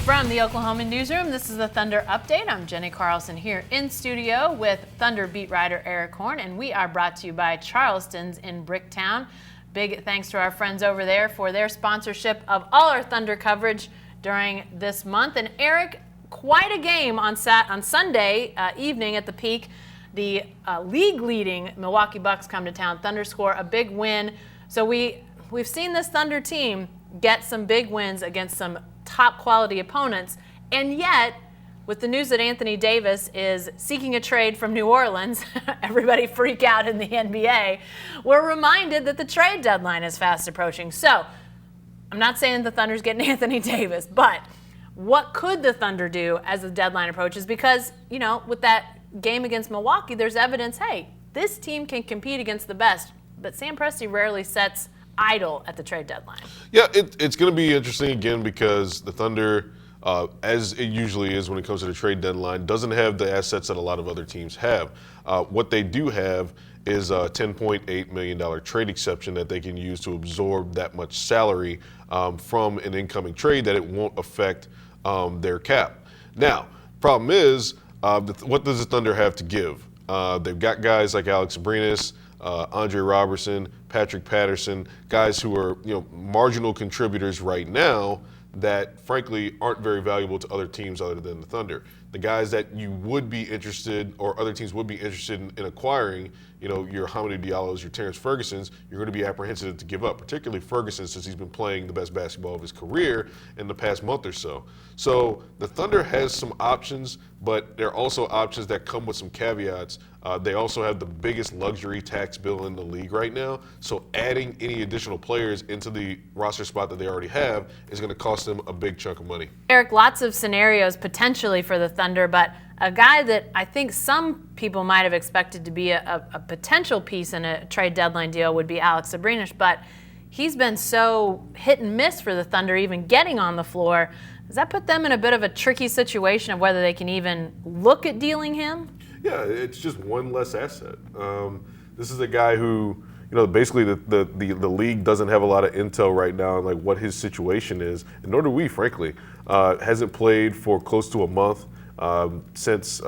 From the Oklahoman newsroom, this is the Thunder Update. I'm Jenny Carlson here in studio with Thunder beat writer Eric Horn, and we are brought to you by Charleston's in Bricktown. Big thanks to our friends over there for their sponsorship of all our Thunder coverage during this month. And Eric, quite a game on Sunday evening at the Peak. The league-leading Milwaukee Bucks come to town. Thunder score a big win. So we've seen this Thunder team get some big wins against some top quality opponents, and yet with the news that Anthony Davis is seeking a trade from New Orleans, everybody freak out in the NBA, we're reminded that the trade deadline is fast approaching. So I'm not saying the Thunder's getting Anthony Davis, but what could the Thunder do as the deadline approaches? Because, you know, with that game against Milwaukee, there's evidence, hey, this team can compete against the best, but Sam Presti rarely sets idle at the trade deadline. Yeah, it's going to be interesting again because the Thunder, as it usually is when it comes to the trade deadline, doesn't have the assets that a lot of other teams have. What they do have is a $10.8 million trade exception that they can use to absorb that much salary from an incoming trade that it won't affect their cap. Now, problem is, what does the Thunder have to give? They've got guys like Alex Abrinas, Andre Robertson, Patrick Patterson, guys who are marginal contributors right now that frankly aren't very valuable to other teams other than the Thunder. The guys that you would be interested, or other teams would be interested in acquiring, your Hamidou Diallo's, your Terrence Ferguson's, you're going to be apprehensive to give up, particularly Ferguson since he's been playing the best basketball of his career in the past month or so. So the Thunder has some options, but there are also options that come with some caveats. They also have the biggest luxury tax bill in the league right now, so adding any additional players into the roster spot that they already have is going to cost them a big chunk of money. Eric, lots of scenarios potentially for the Thunder, but a guy that I think some people might have expected to be a potential piece in a trade deadline deal would be Alex Abrinas, but he's been so hit and miss for the Thunder even getting on the floor. Does that put them in a bit of a tricky situation of whether they can even look at dealing him? Yeah, it's just one less asset. This is a guy who, basically the league doesn't have a lot of intel right now on like what his situation is, and nor do we, frankly. Hasn't played for close to a month since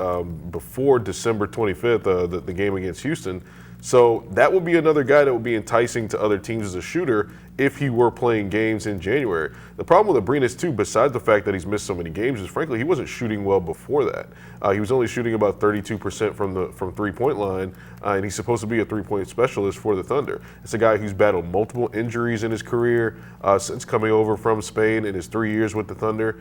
before December 25th, the game against Houston. So that would be another guy that would be enticing to other teams as a shooter if he were playing games in January. The problem with Abrinas, too, besides the fact that he's missed so many games, is frankly he wasn't shooting well before that. He was only shooting about 32% from three-point line, and he's supposed to be a three-point specialist for the Thunder. It's a guy who's battled multiple injuries in his career since coming over from Spain in his 3 years with the Thunder.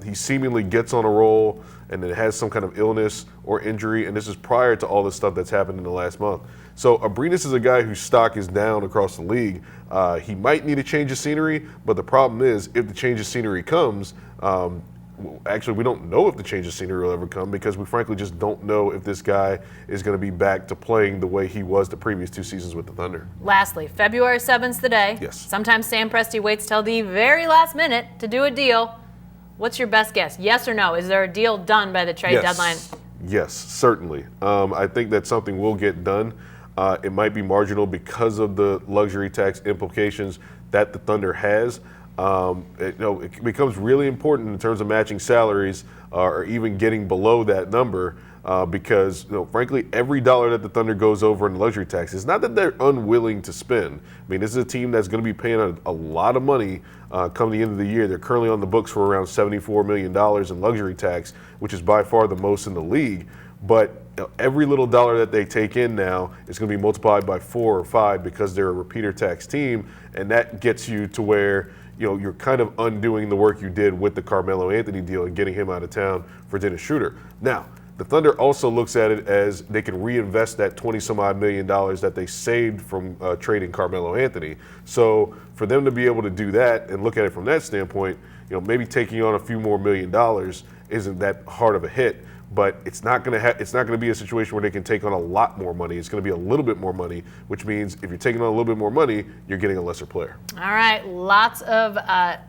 He seemingly gets on a roll and then has some kind of illness or injury, and this is prior to all the stuff that's happened in the last month. So Abrinas is a guy whose stock is down across the league. He might need a change of scenery, but the problem is if the change of scenery comes, actually we don't know if the change of scenery will ever come because we frankly just don't know if this guy is going to be back to playing the way he was the previous 2 seasons with the Thunder. Lastly, February 7th today. Yes. Sometimes Sam Presti waits till the very last minute to do a deal. What's your best guess? Yes or no? Is there a deal done by the trade deadline? Yes, certainly. I think that something will get done. It might be marginal because of the luxury tax implications that the Thunder has. It becomes really important in terms of matching salaries or even getting below that number because, frankly, every dollar that the Thunder goes over in luxury tax, it's not that they're unwilling to spend. I mean, this is a team that's going to be paying a lot of money come the end of the year. They're currently on the books for around $74 million in luxury tax, which is by far the most in the league. But every little dollar that they take in now is going to be multiplied by 4 or 5 because they're a repeater tax team, and that gets you to where you're kind of undoing the work you did with the Carmelo Anthony deal and getting him out of town for Dennis Schroeder. Now, the Thunder also looks at it as they can reinvest that $20-some-odd million that they saved from trading Carmelo Anthony. So for them to be able to do that and look at it from that standpoint, maybe taking on a few more $1 million isn't that hard of a hit. But it's not going to be a situation where they can take on a lot more money. It's going to be a little bit more money, which means if you're taking on a little bit more money, you're getting a lesser player. All right, lots of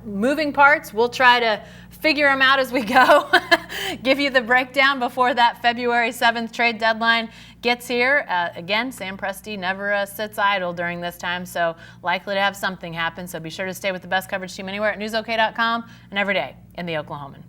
moving parts. We'll try to figure them out as we go. Give you the breakdown before that February 7th trade deadline gets here. Again, Sam Presti never sits idle during this time, so likely to have something happen. So be sure to stay with the best coverage team anywhere at newsok.com and every day in the Oklahoman.